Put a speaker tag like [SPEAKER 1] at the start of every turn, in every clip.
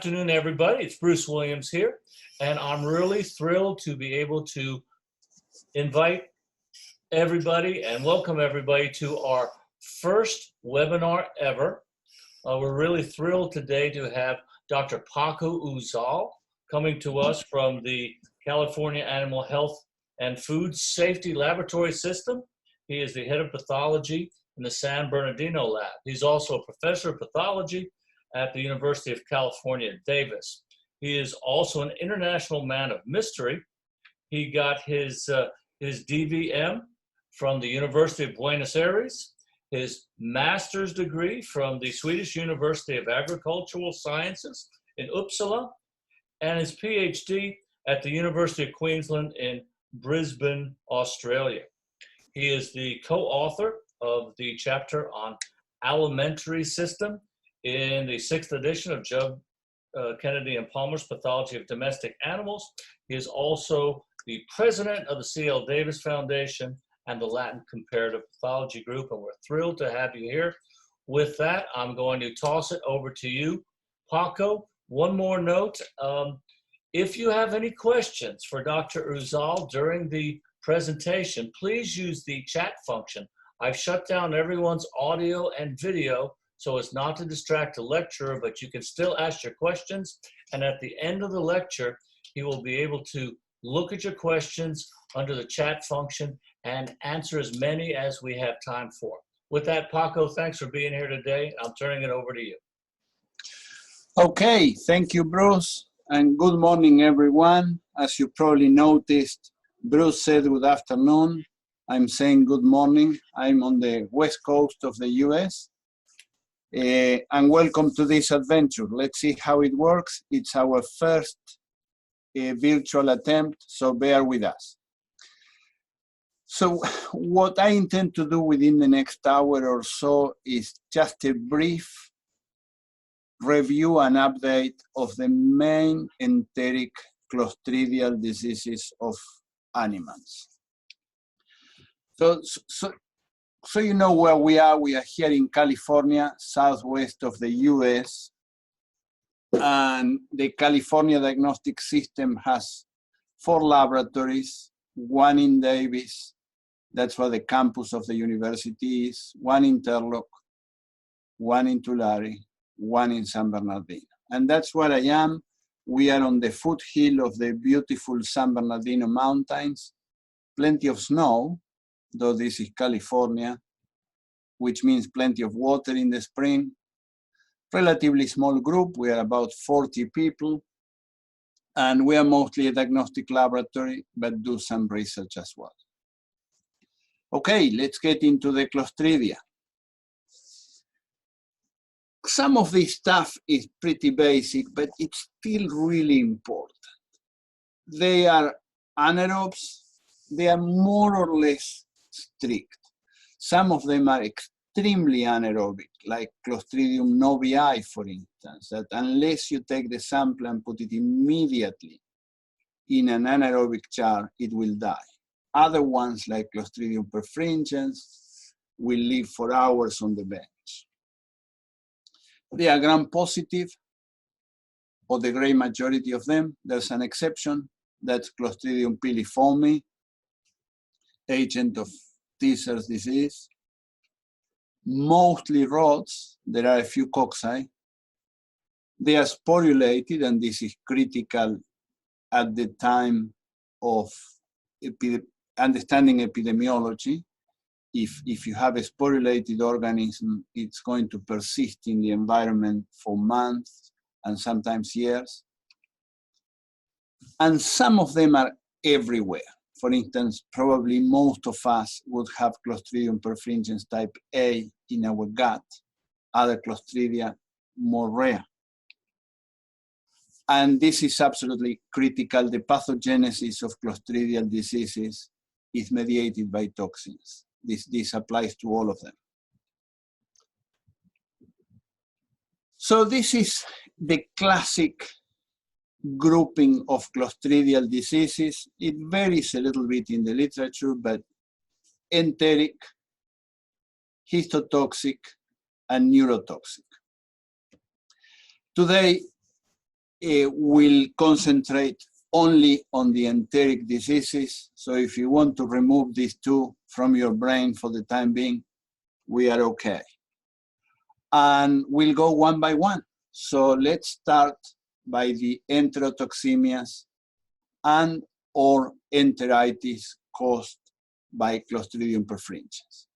[SPEAKER 1] afternoon, everybody. It's Bruce Williams here, and I'm really thrilled to be able to invite everybody and welcome everybody to our first webinar ever. We're really thrilled today to have Dr. Paco Uzal coming to us from the California Animal Health and Food Safety Laboratory System. He is the head of pathology in the San Bernardino lab. He's also a professor of pathology at the University of California, Davis. He is also an international man of mystery. He got his DVM from the University of Buenos Aires, his master's degree from the Swedish University of Agricultural Sciences in Uppsala, and his PhD at the University of Queensland in Brisbane, Australia. He is the co-author of the chapter on alimentary system in the 6th edition of Judd, Kennedy and Palmer's Pathology of Domestic Animals. He is also the president of the C.L. Davis Foundation and the Latin Comparative Pathology Group, and we're thrilled to have you here. With that, I'm going to toss it over to you, Paco. One more note, if you have any questions for Dr. Uzal during the presentation, please use the chat function. I've shut down everyone's audio and video so as not to distract the lecturer, but you can still ask your questions. And at the end of the lecture, he will be able to look at your questions under the chat function and answer as many as we have time for. With that, Paco, thanks for being here today. I'm turning it over to you.
[SPEAKER 2] Okay, thank you, Bruce, and good morning, everyone. As you probably noticed, Bruce said good afternoon. I'm saying good morning. I'm on the west coast of the US. And welcome to this adventure. Let's see how it works. It's our first virtual attempt, so bear with us. So what I intend to do within the next hour or so is just a brief review and update of the main enteric clostridial diseases of animals. So you know where we are. We are here in California, southwest of the US. And the California Diagnostic System has 4 laboratories, one in Davis, that's where the campus of the university is, one in Interlock, one in Tulare, one in San Bernardino. And that's where I am. We are on the foothill of the beautiful San Bernardino mountains, plenty of snow, though this is California, which means plenty of water in the spring. Relatively small group, we are about 40 people, and we are mostly a diagnostic laboratory, but do some research as well. Okay, let's get into the Clostridia. Some of this stuff is pretty basic, but it's still really important. They are anaerobes. They are more or less strict. Some of them are extremely anaerobic, like Clostridium novii, for instance, that unless you take the sample and put it immediately in an anaerobic jar, it will die. Other ones, like Clostridium perfringens, will live for hours on the bench. They are gram-positive, or the great majority of them. There's an exception, that's Clostridium piliforme, agent of Tisser's disease. Mostly rods, there are a few cocci. They are sporulated, and this is critical at the time of understanding epidemiology. If you have a sporulated organism, it's going to persist in the environment for months and sometimes years. And some of them are everywhere. For instance, probably most of us would have Clostridium perfringens type A in our gut, other Clostridia more rare. And this is absolutely critical. The pathogenesis of clostridial diseases is mediated by toxins. This applies to all of them. So this is the classic grouping of clostridial diseases. It varies a little bit in the literature, but enteric, histotoxic, and neurotoxic. Today, will concentrate only on the enteric diseases. So if you want to remove these two from your brain for the time being, we are okay. And we'll go one by one. So let's start by the enterotoxemias and or enteritis caused by Clostridium perfringens.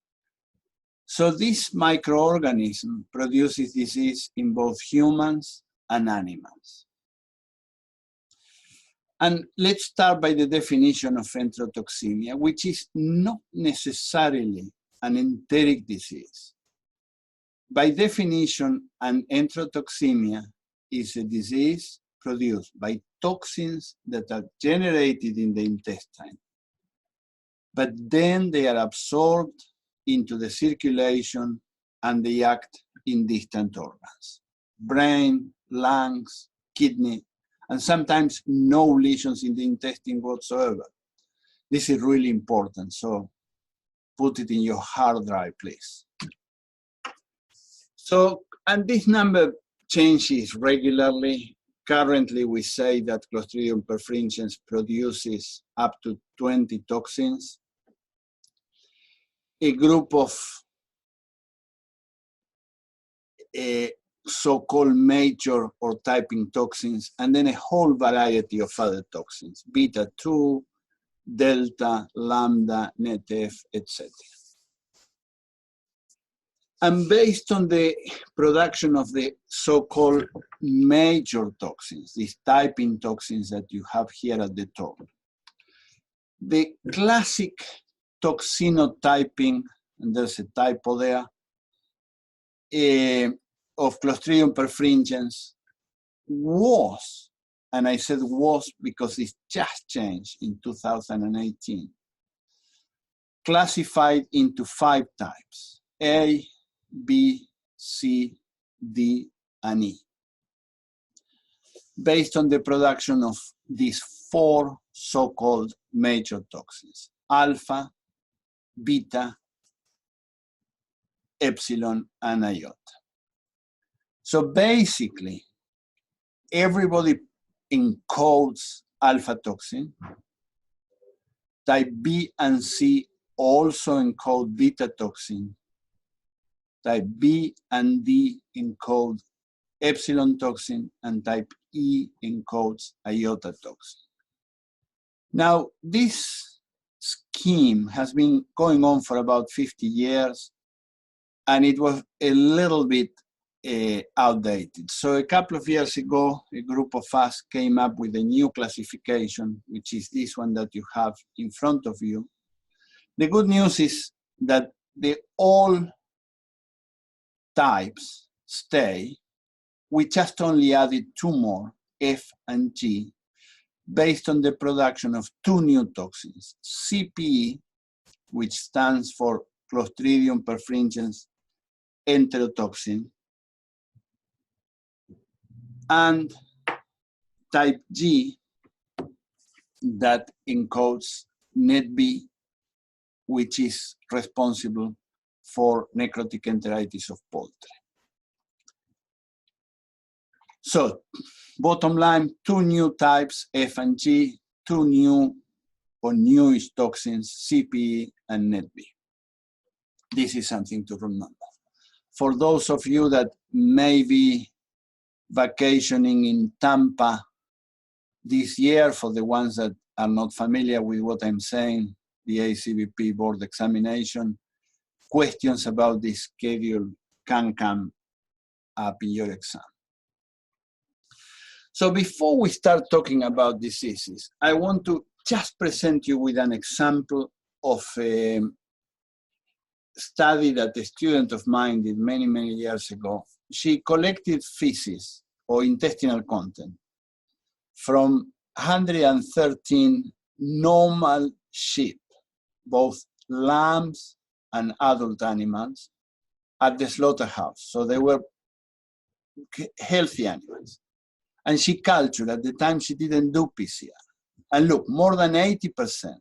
[SPEAKER 2] So this microorganism produces disease in both humans and animals. And let's start by the definition of enterotoxemia, which is not necessarily an enteric disease. By definition, an enterotoxemia is a disease produced by toxins that are generated in the intestine, but then they are absorbed into the circulation and they act in distant organs, brain, lungs, kidney, and sometimes no lesions in the intestine whatsoever. This is really important, so put it in your hard drive, please. So, and this number changes regularly. Currently, we say that Clostridium perfringens produces up to 20 toxins. A group of so-called major or typing toxins, and then a whole variety of other toxins, beta-2, delta, lambda, NetF, etc. And based on the production of the so-called major toxins, these typing toxins that you have here at the top, the classic toxinotyping, and there's a typo there, of Clostridium perfringens was, and I said was because it just changed in 2018, classified into 5 types: A, B, C, D, and E, based on the production of these 4 so-called major toxins: alpha, beta, epsilon, and iota. So basically, everybody encodes alpha toxin. Type B and C also encode beta toxin. Type B and D encode epsilon toxin, and type E encodes iota toxin. Now, this scheme has been going on for about 50 years, and it was a little bit outdated. So a couple of years ago, a group of us came up with a new classification, which is this one that you have in front of you. The good news is that all types stay. We just only added 2 more, F and G, based on the production of 2 new toxins: CPE, which stands for Clostridium perfringens enterotoxin, and type G that encodes NetB, which is responsible for necrotic enteritis of poultry. So, bottom line, 2 new types, F and G, 2 new or newish toxins, CPE and NetB. This is something to remember. For those of you that may be vacationing in Tampa this year, for the ones that are not familiar with what I'm saying, the ACVP board examination, questions about this schedule can come up in your exam. So before we start talking about diseases, I want to just present you with an example of a study that a student of mine did many, many years ago. She collected feces or intestinal content from 113 normal sheep, both lambs and adult animals, at the slaughterhouse. So they were healthy animals. And she cultured, at the time she didn't do PCR. And look, more than 80%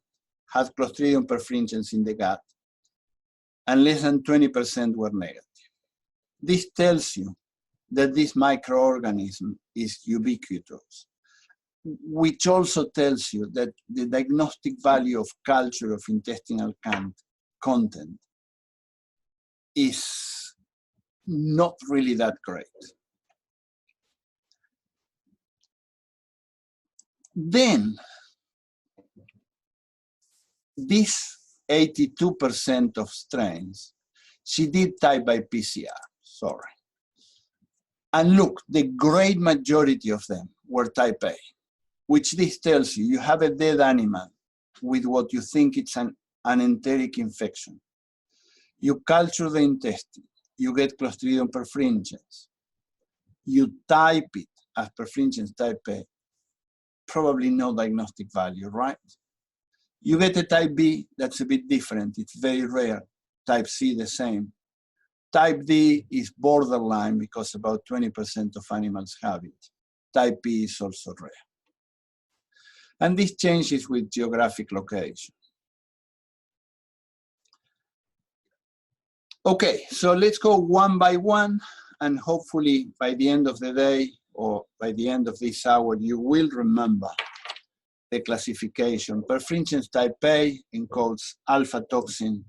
[SPEAKER 2] had Clostridium perfringens in the gut, and less than 20% were negative. This tells you that this microorganism is ubiquitous, which also tells you that the diagnostic value of culture of intestinal content is not really that great. Then, this 82% of strains, she did type by PCR, sorry. And look, the great majority of them were type A, which this tells you, you have a dead animal with what you think it's an enteric infection. You culture the intestine, you get Clostridium perfringens. You type it as perfringens type A, probably no diagnostic value, right? You get a type B, that's a bit different, it's very rare. Type C, the same. Type D is borderline because about 20% of animals have it. Type E is also rare. And this changes with geographic location. Okay, so let's go one by one, and hopefully by the end of the day or by the end of this hour, you will remember the classification. Perfringens type A encodes alpha toxin.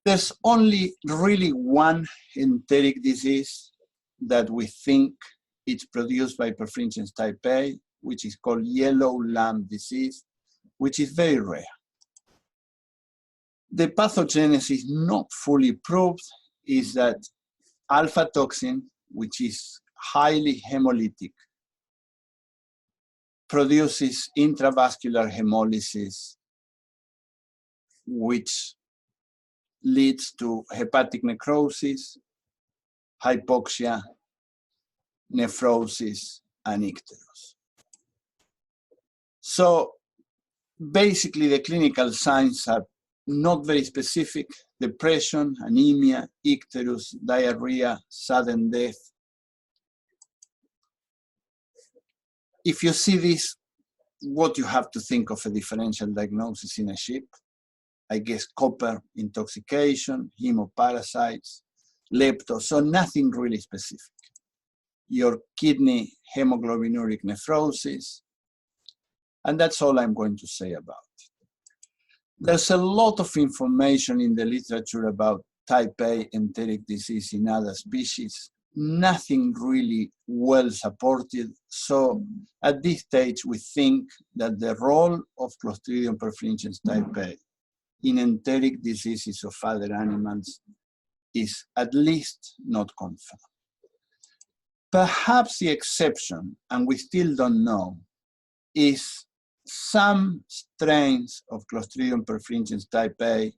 [SPEAKER 2] There's only really one enteric disease that we think it's produced by perfringens type A, which is called yellow lamp disease, which is very rare. The pathogenesis not fully proved is that alpha toxin, which is highly hemolytic, produces intravascular hemolysis, which leads to hepatic necrosis, hypoxia, nephrosis, and icterus. So basically the clinical signs are not very specific: depression, anemia, icterus, diarrhea, sudden death. If you see this, what you have to think of a differential diagnosis in a sheep? I guess copper intoxication, hemoparasites, lepto, so nothing really specific. Your kidney hemoglobinuric nephrosis, and that's all I'm going to say about it. There's a lot of information in the literature about type A enteric disease in other species, nothing really well supported. So at this stage, we think that the role of Clostridium perfringens type A in enteric diseases of other animals is at least not confirmed. Perhaps the exception, and we still don't know, is some strains of Clostridium perfringens type A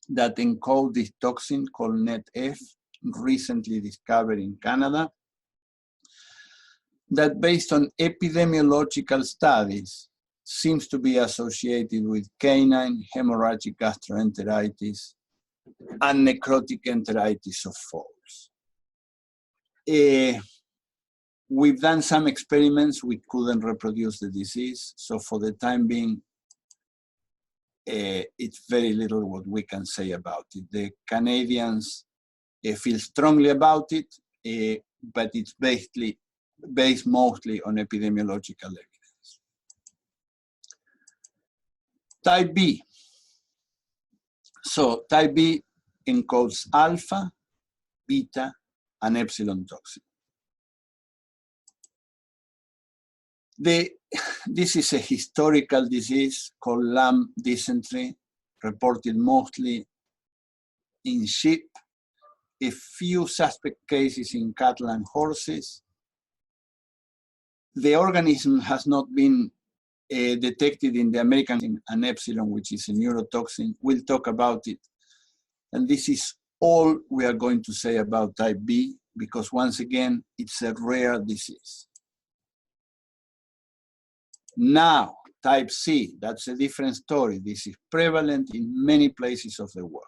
[SPEAKER 2] that encode this toxin called NETF, recently discovered in Canada, that based on epidemiological studies seems to be associated with canine hemorrhagic gastroenteritis and necrotic enteritis of foals. We've done some experiments, we couldn't reproduce the disease, so for the time being, it's very little what we can say about it. The Canadians feel strongly about it, but it's based mostly on epidemiological evidence. Type B. So type B encodes alpha, beta, and epsilon toxin. This is a historical disease called lamb dysentery, reported mostly in sheep, a few suspect cases in cattle and horses. The organism has not been detected in the American and epsilon, which is a neurotoxin. We'll talk about it. And this is all we are going to say about type B, because once again, it's a rare disease. Now, type C, that's a different story. This is prevalent in many places of the world.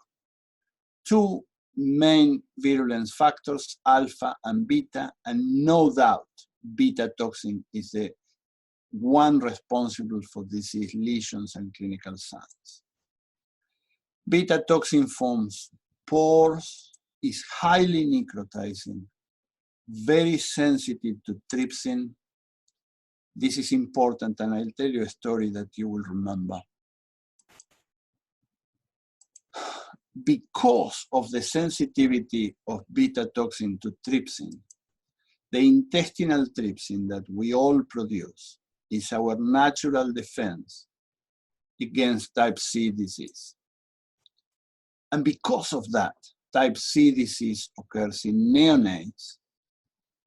[SPEAKER 2] Two main virulence factors, alpha and beta, and no doubt, beta toxin is the one responsible for disease lesions and clinical signs. Beta toxin forms pores is highly necrotizing, very sensitive to trypsin. This is important, and I'll tell you a story that you will remember. Because of the sensitivity of beta toxin to trypsin, the intestinal trypsin that we all produce is our natural defense against type C disease. And because of that, type C disease occurs in neonates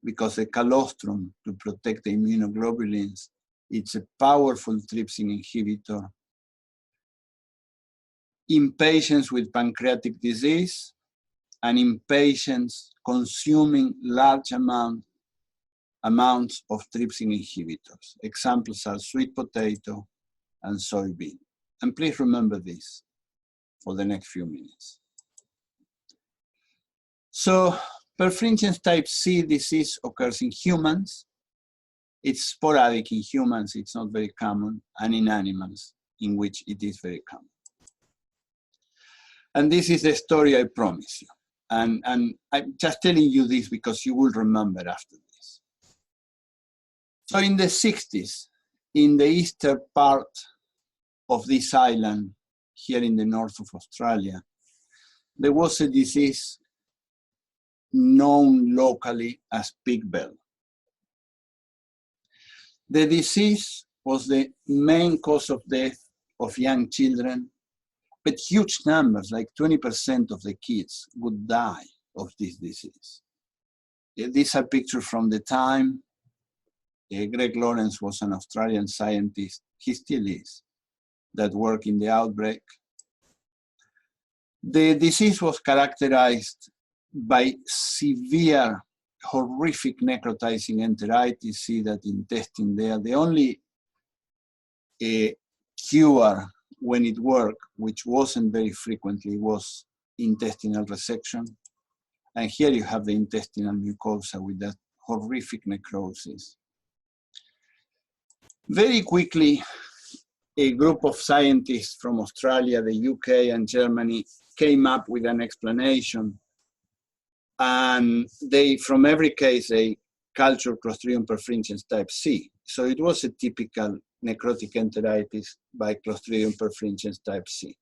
[SPEAKER 2] because the colostrum, to protect the immunoglobulins, it's a powerful trypsin inhibitor. In patients with pancreatic disease and in patients consuming large amounts of trypsin inhibitors. Examples are sweet potato and soybean. And please remember this for the next few minutes. So, perfringens type C disease occurs in humans. It's sporadic in humans, it's not very common, and in animals, in which it is very common. And this is the story I promise you. And I'm just telling you this because you will remember after this. So in the 60s, in the eastern part of this island, here in the north of Australia, there was a disease known locally as pig bell. The disease was the main cause of death of young children, but huge numbers, like 20% of the kids, would die of this disease. These are pictures from the time. Greg Lawrence was an Australian scientist, he still is, that worked in the outbreak. The disease was characterized by severe, horrific necrotizing enteritis. See that intestine there. The only cure when it worked, which wasn't very frequently, was intestinal resection. And here you have the intestinal mucosa with that horrific necrosis. Very quickly, a group of scientists from Australia, the UK, and Germany came up with an explanation. And they, from every case, they cultured Clostridium perfringens type C. So it was a typical necrotic enteritis by Clostridium perfringens type C.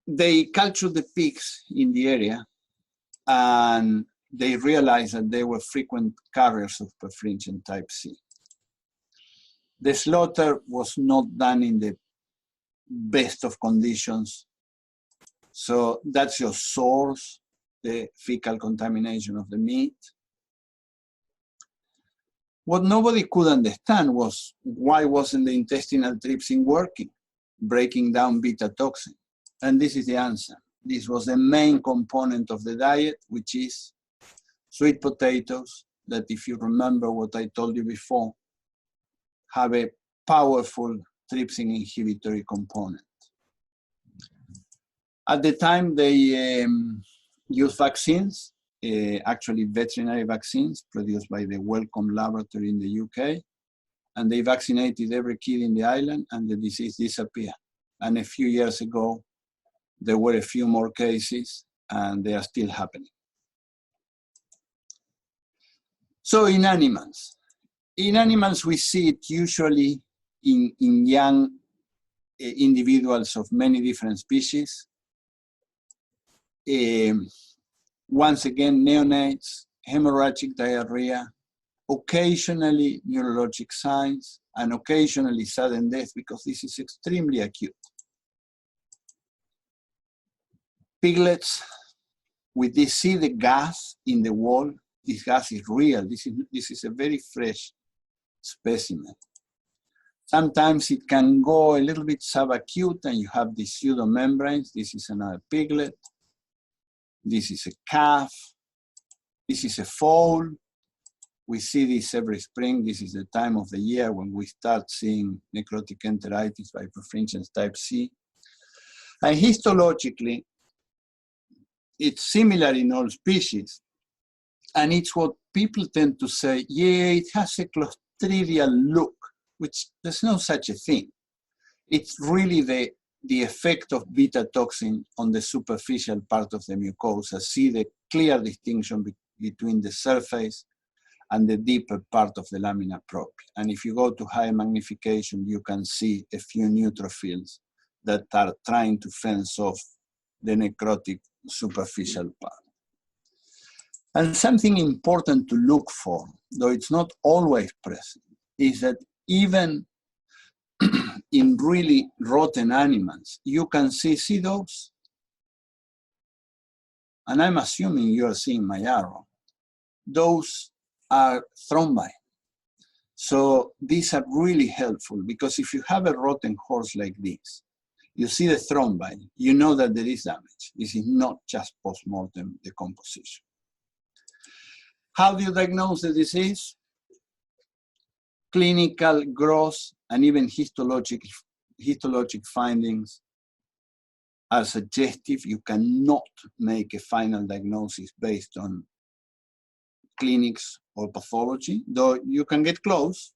[SPEAKER 2] They cultured the pigs in the area, and they realized that they were frequent carriers of perfringen type C. The slaughter was not done in the best of conditions. So that's your source, the fecal contamination of the meat. What nobody could understand was why wasn't the intestinal trypsin working, breaking down beta toxin? And this is the answer. This was the main component of the diet, which is sweet potatoes, that if you remember what I told you before, have a powerful trypsin inhibitory component. At the time, they used vaccines, actually veterinary vaccines produced by the Wellcome Laboratory in the UK, and they vaccinated every kid in the island, and the disease disappeared. And a few years ago, there were a few more cases, and they are still happening. So in animals we see it usually in young individuals of many different species. Once again, neonates, hemorrhagic diarrhea, occasionally neurologic signs, and occasionally sudden death, because this is extremely acute. Piglets, with this, see the gas in the wall. This gas is real. This is a very fresh specimen. Sometimes it can go a little bit subacute, and you have these pseudomembranes. This is another piglet. This is a calf. This is a foal. We see this every spring. This is the time of the year when we start seeing necrotic enteritis by perfringens type C. And histologically, it's similar in all species. And it's what people tend to say, yeah, it has a Clostridial look, which there's no such a thing. It's really the the effect of beta toxin on the superficial part of the mucosa. See the clear distinction between the surface and the deeper part of the lamina propria. And if you go to high magnification, you can see a few neutrophils that are trying to fence off the necrotic superficial part. And something important to look for, though it's not always present, is that even in really rotten animals, you can see those? And I'm assuming you are seeing my arrow. Those are thrombi. So these are really helpful, because if you have a rotten horse like this, you see the thrombi, you know that there is damage. This is not just post-mortem decomposition. How do you diagnose the disease? Clinical, gross, and even histologic findings are suggestive. You cannot make a final diagnosis based on clinics or pathology, though you can get close.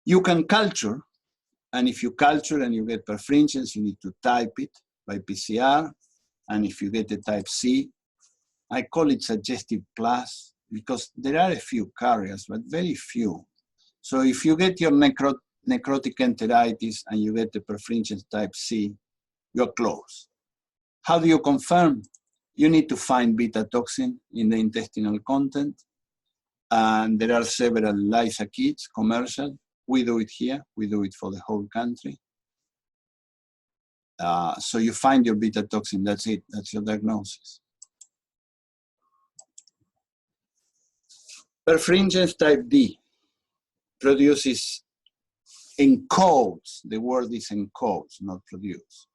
[SPEAKER 2] You can culture, and if you culture and you get perfringens, you need to type it by PCR, and if you get a type C, I call it suggestive plus, because there are a few carriers, but very few. So if you get your necrotic enteritis and you get the perfringens type C, you're close. How do you confirm? You need to find beta toxin in the intestinal content. And there are several ELISA kits, commercial. We do it here. We do it for the whole country. So you find your beta toxin, that's it. That's your diagnosis. Perfringens type D produces, encodes, the word is encodes, not produce,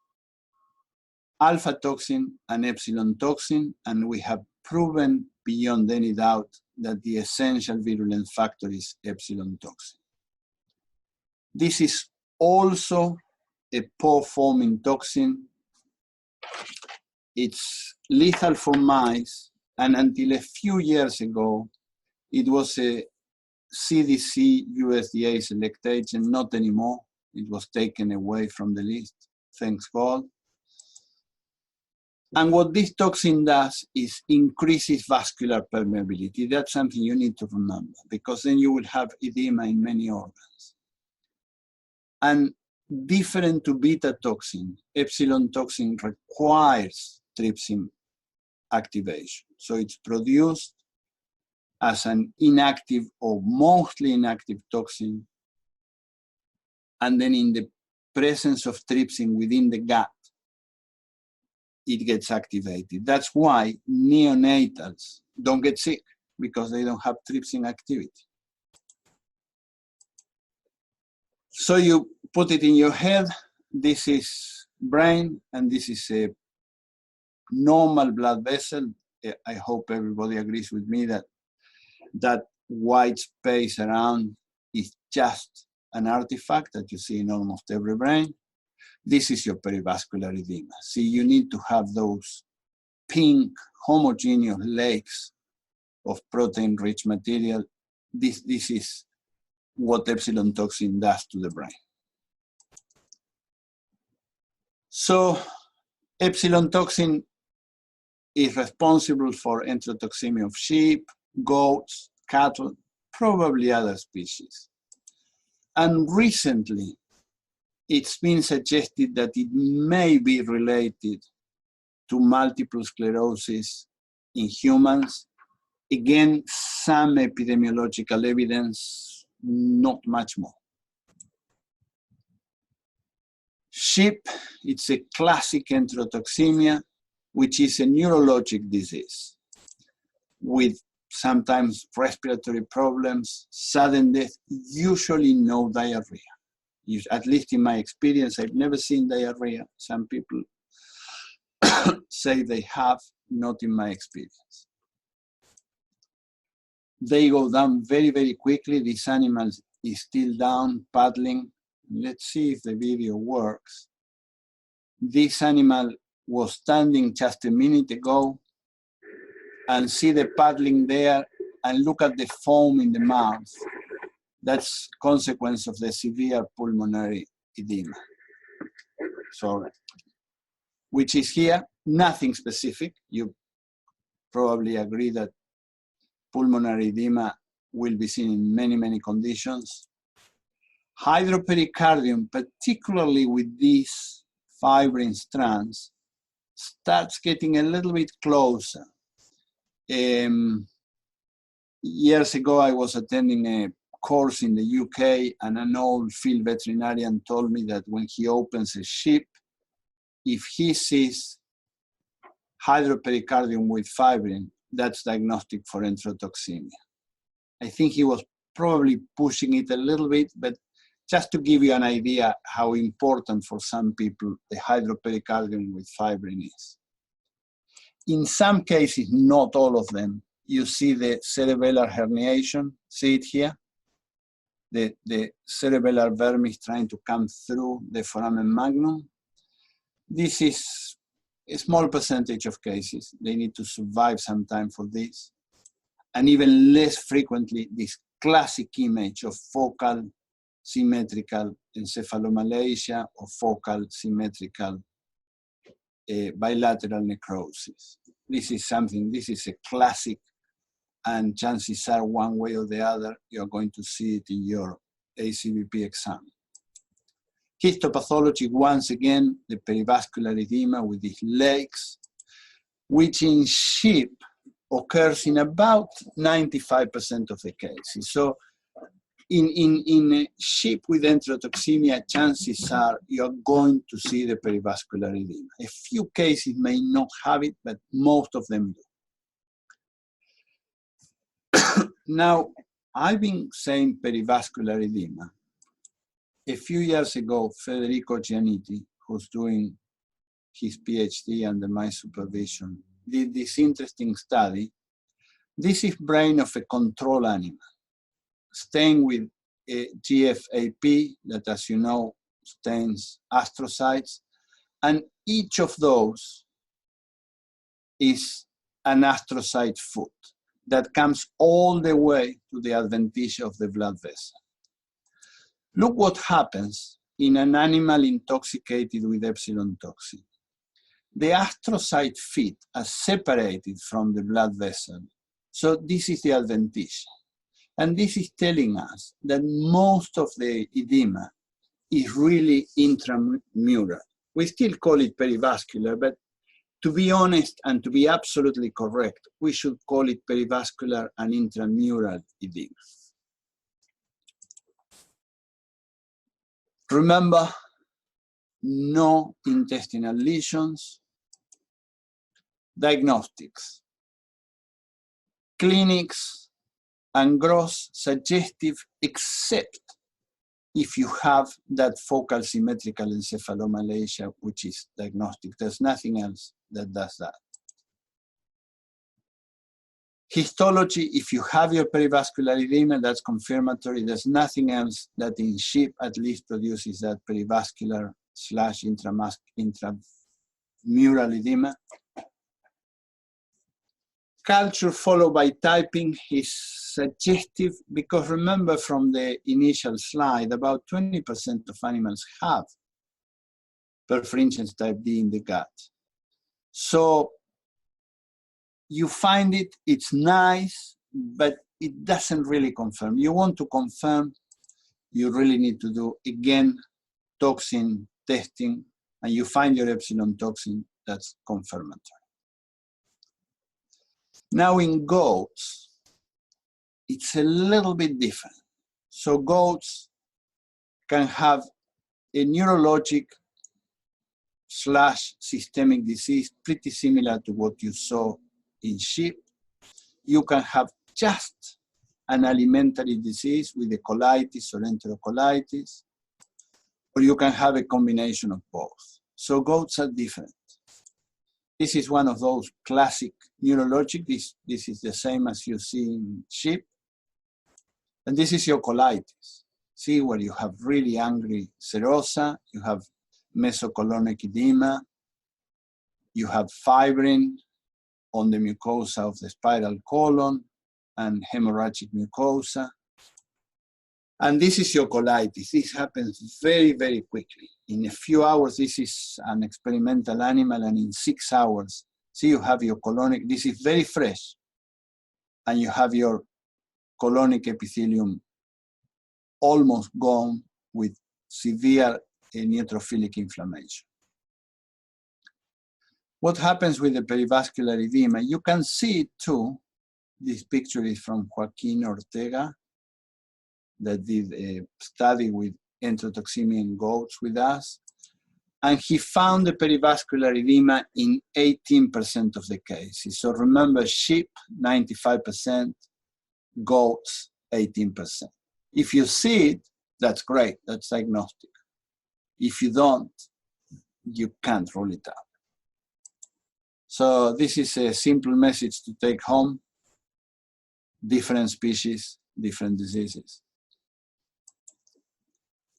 [SPEAKER 2] alpha toxin and epsilon toxin, and we have proven beyond any doubt that the essential virulent factor is epsilon toxin. This is also a pore-forming toxin. It's lethal for mice, and until a few years ago, it was a CDC USDA select agent, not anymore. It was taken away from the list, thanks God. And what this toxin does is increases vascular permeability. That's something you need to remember, because then you will have edema in many organs. And different to beta toxin, epsilon toxin requires trypsin activation. So it's produced as an inactive or mostly inactive toxin, and then in the presence of trypsin within the gut, it gets activated. That's why neonatals don't get sick, because they don't have trypsin activity. So you put it in your head, this is brain, and this is a normal blood vessel. I hope everybody agrees with me that that white space around is just an artifact that you see in almost every brain. This is your perivascular edema. See, you need to have those pink homogeneous lakes of protein-rich material. This is what epsilon toxin does to the brain. So epsilon toxin is responsible for enterotoxemia of sheep, goats, cattle, probably other species. And recently, it's been suggested that it may be related to multiple sclerosis in humans. Again, some epidemiological evidence, not much more. Sheep, it's a classic enterotoxemia, which is a neurologic disease with sometimes respiratory problems, sudden death, usually no diarrhea. At least in my experience, I've never seen diarrhea. Some people say they have, not in my experience. They go down very, very quickly. This animal is still down, paddling. Let's see if the video works. This animal was standing just a minute ago, and see the paddling there, and look at the foam in the mouth. That's consequence of the severe pulmonary edema. So, which is here, nothing specific. You probably agree that pulmonary edema will be seen in many, many conditions. Hydropericardium, particularly with these fibrin strands, starts getting a little bit closer. Years ago, I was attending a course in the UK, and an old field veterinarian told me that when he opens a sheep, if he sees hydropericardium with fibrin, that's diagnostic for enterotoxemia. I think he was probably pushing it a little bit, but just to give you an idea how important for some people the hydropericardium with fibrin is. In some cases, not all of them, you see the cerebellar herniation, see it here? The cerebellar vermis trying to come through the foramen magnum. This is a small percentage of cases. They need to survive some time for this. And even less frequently, this classic image of focal symmetrical encephalomalacia or focal symmetrical bilateral necrosis. This is something, this is a classic, and chances are one way or the other, you're going to see it in your ACVP exam. Histopathology, once again, the perivascular edema with these lakes, which in sheep occurs in about 95% of the cases. So in a sheep with enterotoxemia, chances are you're going to see the perivascular edema. A few cases may not have it, but most of them do. Now, I've been saying perivascular edema. A few years ago, Federico Giannitti, who's doing his PhD under my supervision, did this interesting study. This is brain of a control animal, staying with a GFAP that, as you know, stains astrocytes, and each of those is an astrocyte foot that comes all the way to the adventitia of the blood vessel. Look what happens in an animal intoxicated with Epsilon toxin. The astrocyte feet are separated from the blood vessel. So this is the adventitia. And this is telling us that most of the edema is really intramural. We still call it perivascular, but to be honest and to be absolutely correct, we should call it perivascular and intramural edema. Remember, no intestinal lesions. Diagnostics. Clinics and gross suggestive, except if you have that focal symmetrical encephalomalacia, which is diagnostic. There's nothing else that does that. Histology, if you have your perivascular edema, that's confirmatory. There's nothing else that in sheep at least produces that perivascular / intramural edema. Culture followed by typing is suggestive because remember from the initial slide, about 20% of animals have perfringens type D in the gut. So you find it, it's nice, but it doesn't really confirm. You want to confirm, you really need to do, again, toxin testing, and you find your Epsilon toxin, that's confirmatory. Now in goats, it's a little bit different. So goats can have a neurologic / systemic disease pretty similar to what you saw in sheep. You can have just an alimentary disease with a colitis or enterocolitis, or you can have a combination of both. So goats are different. This is one of those classic neurologic. This is the same as you see in sheep. And this is your colitis. See where you have really angry serosa, you have mesocolonic edema, you have fibrin on the mucosa of the spiral colon and hemorrhagic mucosa. And this is your colitis. This happens very, very quickly. In a few hours, this is an experimental animal, and in 6 hours, see, you have your colonic, this is very fresh, and you have your colonic epithelium almost gone with severe neutrophilic inflammation. What happens with the perivascular edema? You can see it too. This picture is from Joaquin Ortega, that did a study with enterotoxemia goats with us. And he found the perivascular edema in 18% of the cases. So remember, sheep, 95%, goats, 18%. If you see it, that's great, that's diagnostic. If you don't, you can't rule it out. So this is a simple message to take home. Different species, different diseases.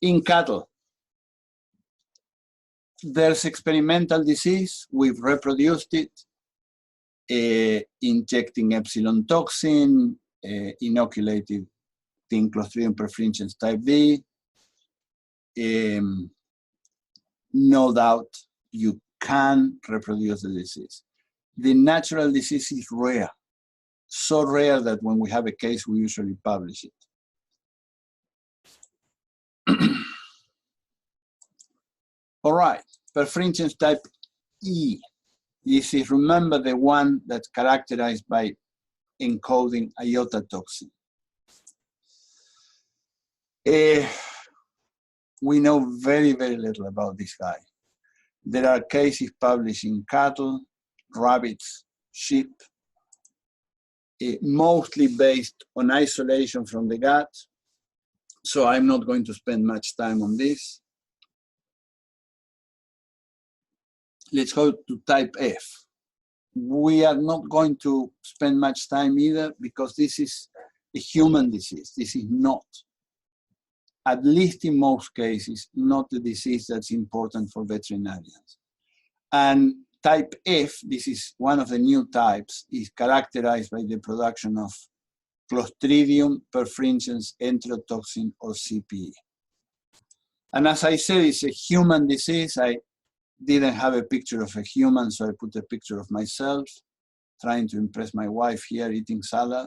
[SPEAKER 2] In cattle, there's experimental disease. We've reproduced it, injecting Epsilon toxin, inoculated Clostridium perfringens type B. No doubt you can reproduce the disease. The natural disease is rare, so rare that when we have a case, we usually publish it. All right, perfringens type E. This is, remember, the one that's characterized by encoding iota toxin. We know very, very little about this guy. There are cases published in cattle, rabbits, sheep, mostly based on isolation from the gut. So I'm not going to spend much time on this. Let's go to type F. We are not going to spend much time either, because this is a human disease. This is not, at least in most cases, not the disease that's important for veterinarians. And type F, this is one of the new types, is characterized by the production of Clostridium perfringens enterotoxin, or CPE. And as I said, it's a human disease. I didn't have a picture of a human, so I put a picture of myself, trying to impress my wife here, eating salad.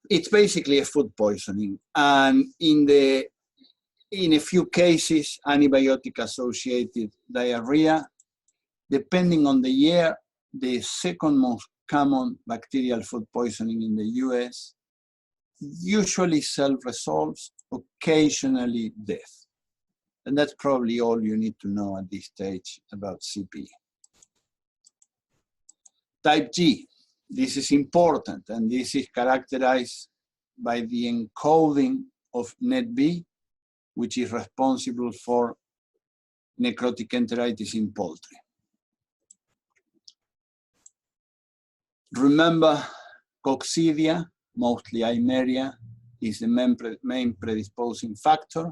[SPEAKER 2] It's basically a food poisoning, and in a few cases, antibiotic-associated diarrhea. Depending on the year, the second most common bacterial food poisoning in the US, usually self-resolves, occasionally death. And that's probably all you need to know at this stage about CPE. Type G, this is important, and this is characterized by the encoding of NETB, which is responsible for necrotic enteritis in poultry. Remember, coccidia, mostly Eimeria, is the main predisposing factor.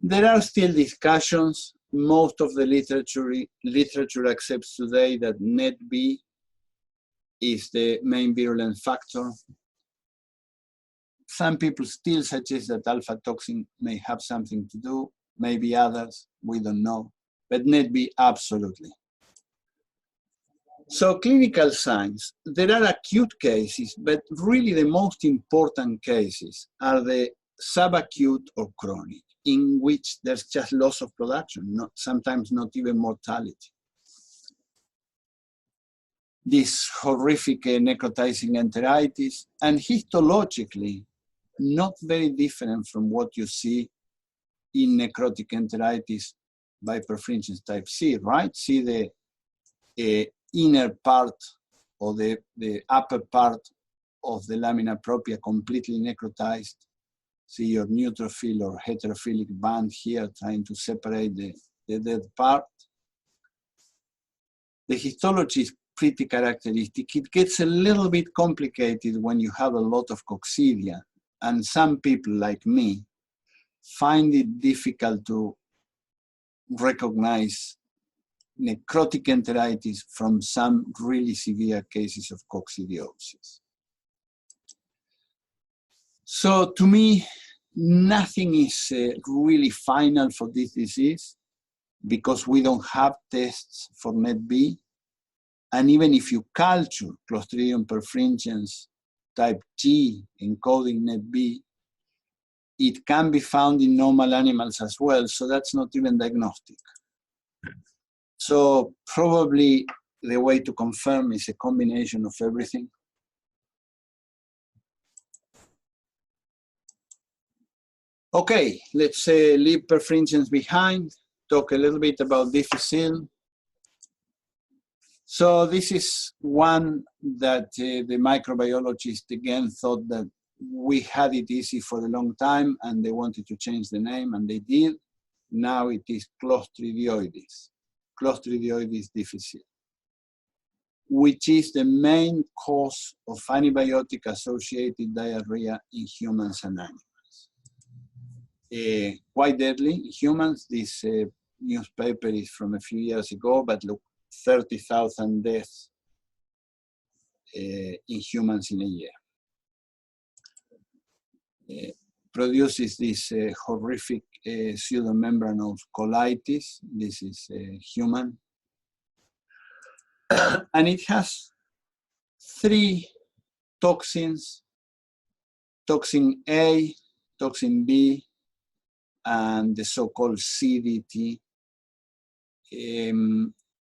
[SPEAKER 2] There are still discussions. Most of the literature accepts today that NETB is the main virulent factor. Some people still suggest that alpha toxin may have something to do, maybe others, we don't know, but NETB absolutely. So clinical signs, there are acute cases, but really the most important cases are the subacute or chronic, in which there's just loss of production, sometimes not even mortality. This horrific necrotizing enteritis, and histologically, not very different from what you see in necrotic enteritis by perfringens type C, right? See the inner part or the upper part of the lamina propria completely necrotized. See your neutrophil or heterophilic band here trying to separate the dead part. The histology is pretty characteristic. It gets a little bit complicated when you have a lot of coccidia, and some people like me find it difficult to recognize necrotic enteritis from some really severe cases of coccidiosis. So to me, nothing is really final for this disease because we don't have tests for NetB. And even if you culture Clostridium perfringens type G encoding NetB, it can be found in normal animals as well, so that's not even diagnostic. So probably the way to confirm is a combination of everything. Okay, let's leave perfringens behind, talk a little bit about difficile. So this is one that the microbiologist again thought that we had it easy for a long time and they wanted to change the name and they did. Now it is Clostridioides, Clostridioides difficile, which is the main cause of antibiotic-associated diarrhea in humans and animals. Quite deadly in humans. This newspaper is from a few years ago, but look, 30,000 deaths in humans in a year. Produces this horrific pseudomembranous colitis. This is human. And it has 3 toxins, toxin A, toxin B, and the so-called CDT.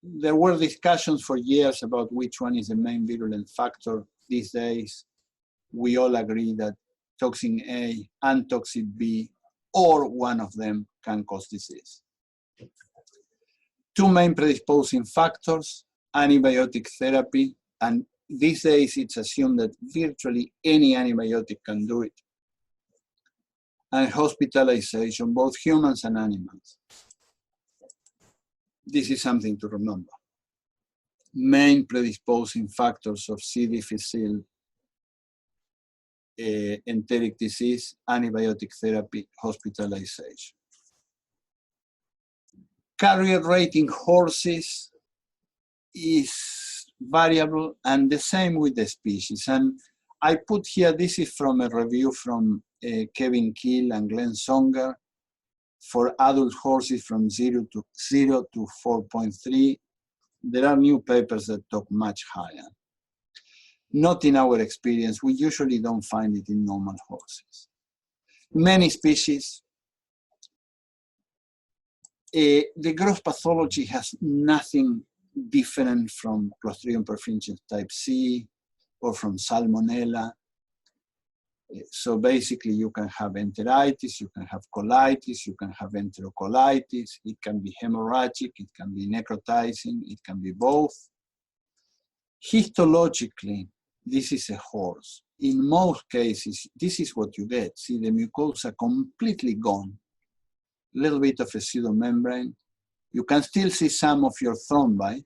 [SPEAKER 2] There were discussions for years about which one is the main virulent factor. These days, we all agree that toxin A and toxin B, or one of them, can cause disease. 2 main predisposing factors, antibiotic therapy, and these days it's assumed that virtually any antibiotic can do it, and hospitalization, both humans and animals. This is something to remember. Main predisposing factors of C. difficile, enteric disease, antibiotic therapy, hospitalization. Carrier rate in horses is variable, and the same with the species. And I put here, this is from a review from Kevin Keel and Glenn Songer for adult horses from 0 to 4.3. There are new papers that talk much higher. Not in our experience. We usually don't find it in normal horses. Many species. The gross pathology has nothing different from Clostridium perfringens type C or from Salmonella. So basically you can have enteritis, you can have colitis, you can have enterocolitis, it can be hemorrhagic, it can be necrotizing, it can be both. Histologically, this is a horse. In most cases, this is what you get. See the mucosa completely gone. A little bit of a pseudomembrane. You can still see some of your thrombi,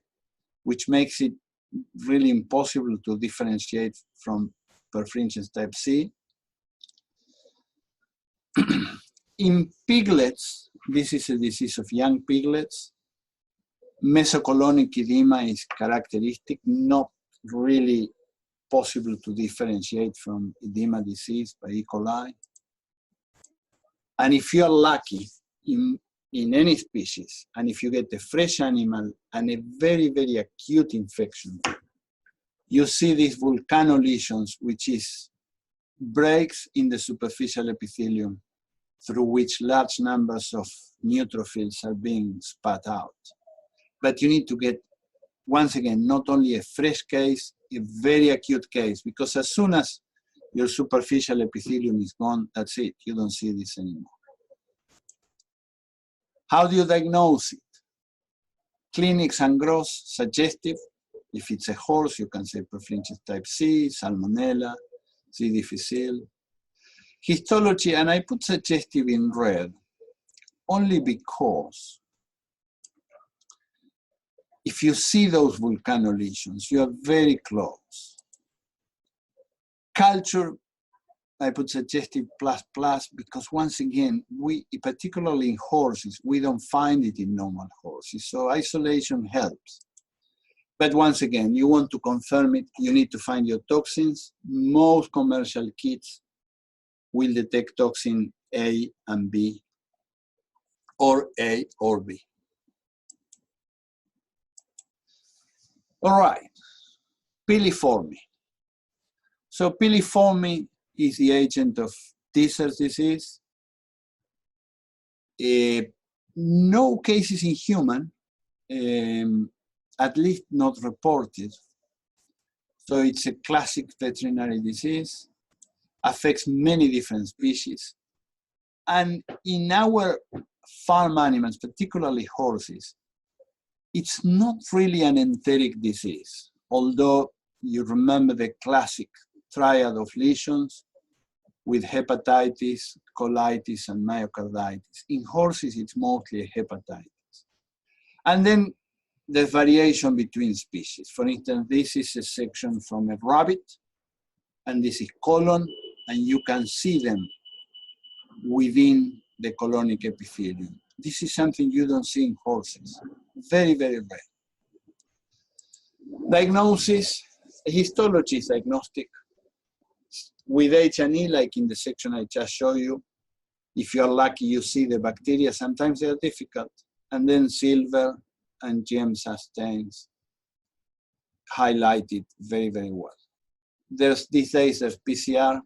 [SPEAKER 2] which makes it really impossible to differentiate from perfringens type C. In piglets, this is a disease of young piglets. Mesocolonic edema is characteristic, not really possible to differentiate from edema disease by E. coli. And if you're lucky in any species, and if you get a fresh animal and a very, very acute infection, you see these volcano lesions, which is breaks in the superficial epithelium through which large numbers of neutrophils are being spat out. But you need to get, once again, not only a fresh case, a very acute case, because as soon as your superficial epithelium is gone, that's it, you don't see this anymore. How do you diagnose it? Clinics and gross, suggestive. If it's a horse, you can say perfringens type C, Salmonella, C. difficile. Histology, and I put suggestive in red, only because if you see those volcano lesions, you are very close. Culture I put suggestive plus plus because once again, we, particularly in horses, we don't find it in normal horses. So isolation helps. But once again, you want to confirm it, you need to find your toxins. Most commercial kits will detect toxin A and B, or A or B. All right, piliformy. So piliformy is the agent of Tisser's disease. No cases in human, at least not reported. So it's a classic veterinary disease, affects many different species. And in our farm animals, particularly horses, it's not really an enteric disease, although you remember the classic triad of lesions with hepatitis, colitis, and myocarditis. In horses, it's mostly a hepatitis. And then there's variation between species. For instance, this is a section from a rabbit, and this is colon, and you can see them within the colonic epithelium. This is something you don't see in horses. Very, very rare. Diagnosis, histology is diagnostic. With H&E, like in the section I just showed you, if you're lucky, you see the bacteria. Sometimes they're difficult. And then silver and GEMSA stains highlighted very, very well. These days, there's PCR,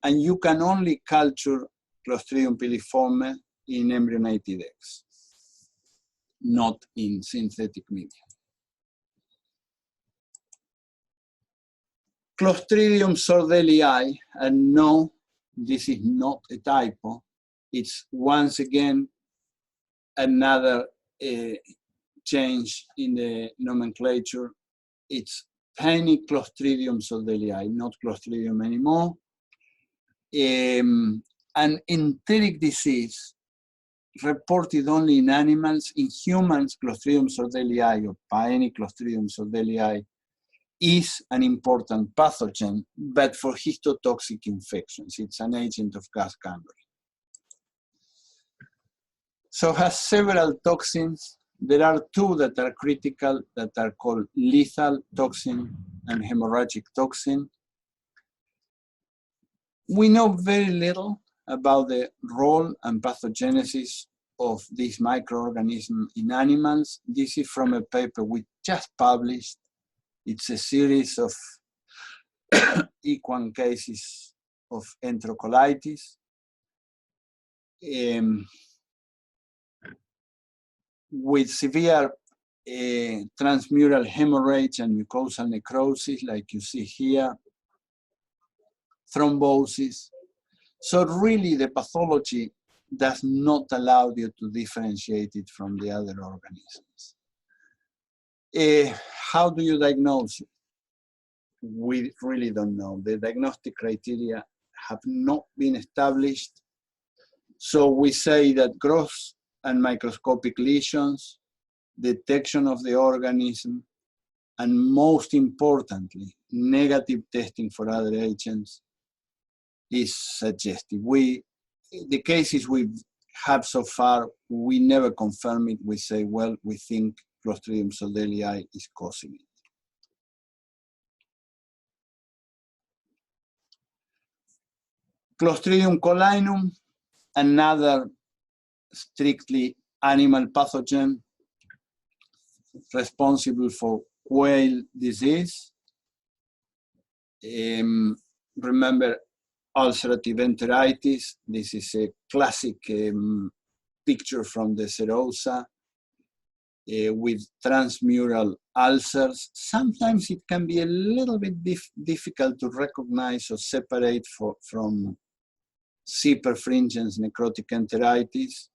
[SPEAKER 2] and you can only culture Clostridium piliforme in embryonated eggs, not in synthetic media. Clostridium sordelii, and no, this is not a typo. It's once again another change in the nomenclature. It's tiny Clostridium sordelii, not Clostridium anymore. An enteric disease reported only in animals. In humans, Clostridium sordelii or Paeni Clostridium sordelii is an important pathogen, but for histotoxic infections. It's an agent of gas gangrene. So it has several toxins. There are two that are critical that are called lethal toxin and hemorrhagic toxin. We know very little about the role and pathogenesis of this microorganism in animals. This is from a paper we just published. It's a series of equine cases of enterocolitis. With severe transmural hemorrhage and mucosal necrosis, like you see here, thrombosis. So really the pathology does not allow you to differentiate it from the other organisms. How do you diagnose it? We really don't know. The diagnostic criteria have not been established. So we say that gross and microscopic lesions, detection of the organism, and most importantly, negative testing for other agents is suggestive. The cases we have so far, we never confirm it. We say, well, we think Clostridium sordelii is causing it. Clostridium cholinum, another strictly animal pathogen responsible for quail disease. Remember ulcerative enteritis. This is a classic picture from the serosa with transmural ulcers. Sometimes it can be a little bit difficult to recognize or separate from C. perfringens necrotic enteritis,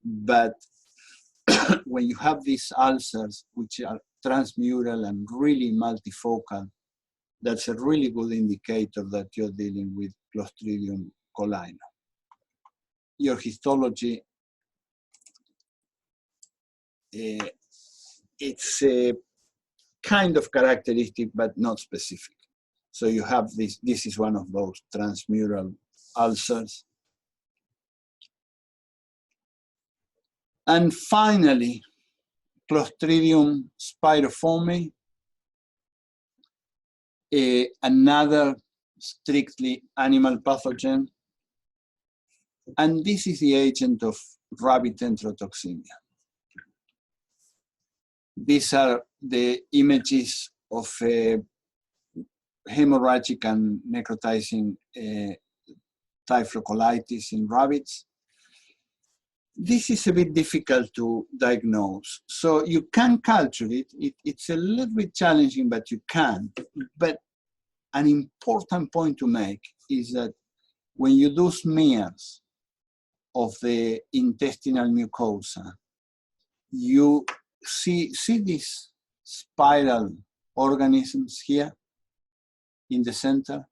[SPEAKER 2] but when you have these ulcers, which are transmural and really multifocal, that's a really good indicator that you're dealing with Clostridium cholinum. Your histology, it's a kind of characteristic, but not specific. So you have this is one of those transmural ulcers. And finally, Clostridium spirofomi, another strictly animal pathogen. And this is the agent of rabbit enterotoxemia. These are the images of hemorrhagic and necrotizing typhlocollitis in rabbits. This is a bit difficult to diagnose. So you can culture it. It's a little bit challenging, but you can. But an important point to make is that when you do smears of the intestinal mucosa, you see these spiral organisms here in the center.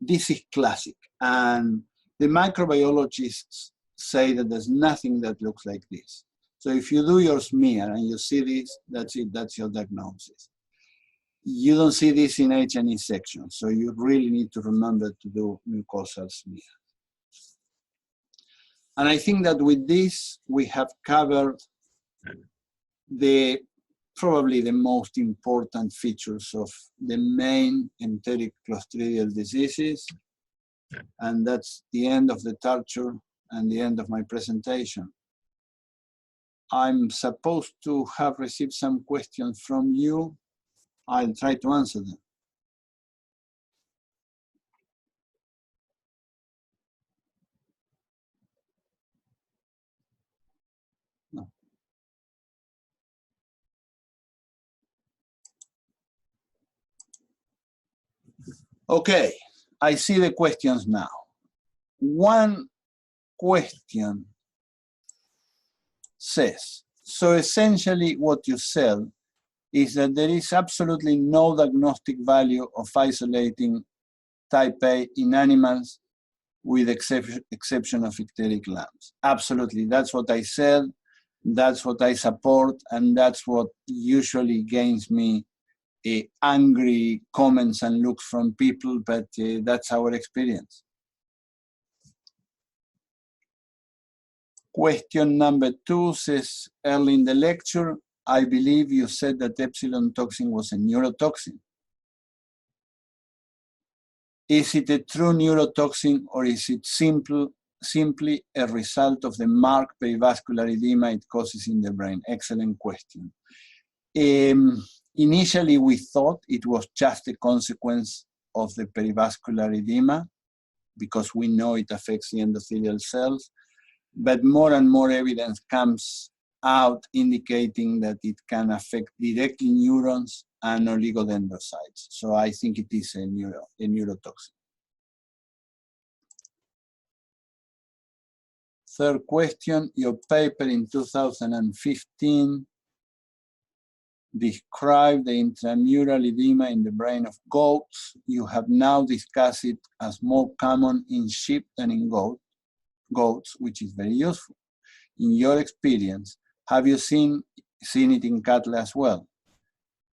[SPEAKER 2] This is classic, and the microbiologists say that there's nothing that looks like this. So if you do your smear and you see this, that's it, that's your diagnosis. You don't see this in H&E section, so you really need to remember to do mucosal smear. And I think that with this, we have covered probably the most important features of the main enteric clostridial diseases. And that's the end of the torture and the end of my presentation. I'm supposed to have received some questions from you. I'll try to answer them. No. Okay, I see the questions now. One question says, so essentially what you said is that there is absolutely no diagnostic value of isolating type A in animals with exception of icteric lambs. Absolutely, that's what I said, that's what I support, and that's what usually gains me angry comments and looks from people, but that's our experience. Question number 2 says, early in the lecture, I believe you said that Epsilon toxin was a neurotoxin. Is it a true neurotoxin, or is it simply a result of the marked perivascular edema it causes in the brain? Excellent question. Initially, we thought it was just a consequence of the perivascular edema because we know it affects the endothelial cells, but more and more evidence comes out indicating that it can affect directly neurons and oligodendrocytes. So I think it is a neurotoxin. Third question, your paper in 2015 described the intramural edema in the brain of goats. You have now discussed it as more common in sheep than in goats, which is very useful. In your experience, have you seen it in cattle as well?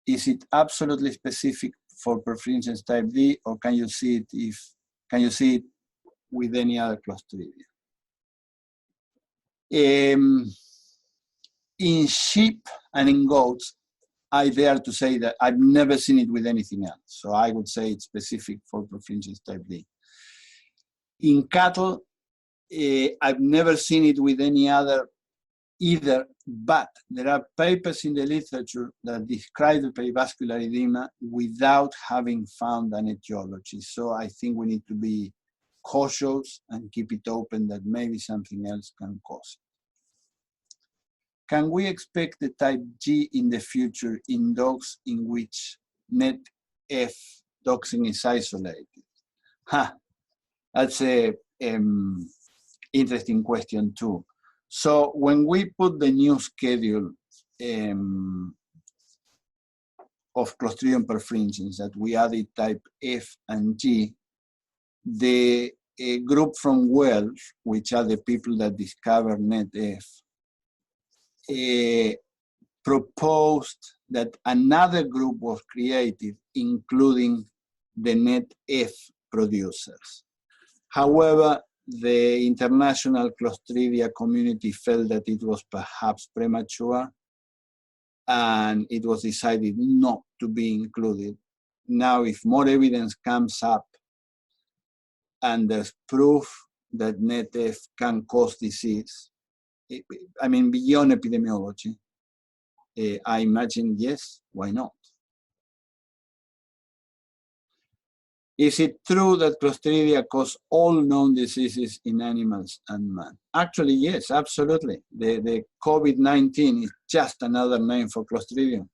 [SPEAKER 2] Is it absolutely specific for Perfringens type D, or can you see it with any other Clostridium? In sheep and in goats, I dare to say that I've never seen it with anything else. So I would say it's specific for Perfringens type D. In cattle, I've never seen it with any other either, but there are papers in the literature that describe the perivascular edema without having found an etiology. So I think we need to be cautious and keep it open that maybe something else can cause it. Can we expect the type G in the future in dogs in which NET-F toxin is isolated? That's a interesting question too. So when we put the new schedule of Clostridium perfringens that we added type F and G, the group from Welsh, which are the people that discovered NET-F, proposed that another group was created, including the net F producers. However, the international Clostridia community felt that it was perhaps premature, and it was decided not to be included. Now, if more evidence comes up and there's proof that net F can cause disease, I mean, beyond epidemiology, I imagine, yes, why not? Is it true that Clostridia cause all known diseases in animals and man? Actually, yes, absolutely. The COVID-19 is just another name for Clostridium.